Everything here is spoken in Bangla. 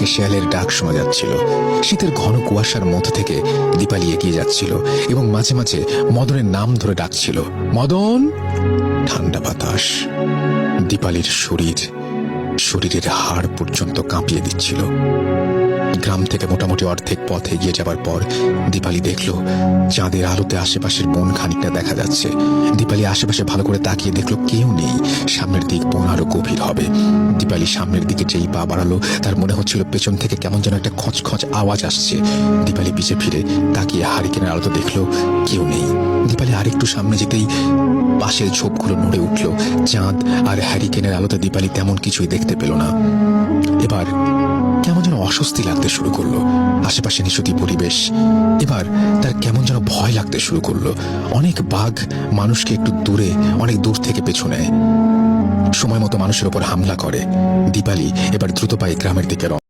থেকে শেয়ালের ডাক শোনা যাচ্ছিল। শীতের ঘন কুয়াশার মধ্যে থেকে দীপালি এগিয়ে যাচ্ছিল এবং মাঝে মাঝে মদনের নাম ধরে ডাকছিল, মদন। ঠান্ডা বাতাস দীপালির শরীরের হাড় পর্যন্ত কাঁপিয়ে দিচ্ছিল। গ্রাম থেকে মোটামুটি অর্ধেক পথ এগিয়ে যাবার পর দীপালি দেখল চাঁদের আলোতে আশেপাশের বন খানিকটা দেখা যাচ্ছে। দীপালি আশেপাশে ভালো করে তাকিয়ে দেখল কেউ নেই। সামনের দিক বন আরো গভীর হবে। দীপালি সামনের দিকে যেই পা বাড়ালো তার মনে হচ্ছিল পেছন থেকে কেমন যেন একটা খচখচ আওয়াজ আসছে। দীপালি পিছে ফিরে তাকিয়ে হারিকেনের আলোতে দেখল কেউ নেই। দীপালি আরেকটু সামনে যেতেই পাশের ঝোপগুলো নড়ে উঠল। চাঁদ আর হ্যারিকেনের আলোতে দীপালি তেমন কিছুই দেখতে পেল না। এবার কেমন যেন অস্বস্তি লাগতে শুরু করলো। আশেপাশে নিশুতি পরিবেশ। এবার তার কেমন যেন ভয় লাগতে শুরু করলো। অনেক বাঘ মানুষকে অনেক দূর থেকে পেছু নেয়, সময় মতো মানুষের উপর হামলা করে। দীপালি এবার দ্রুত পায়ে গ্রামের দিকে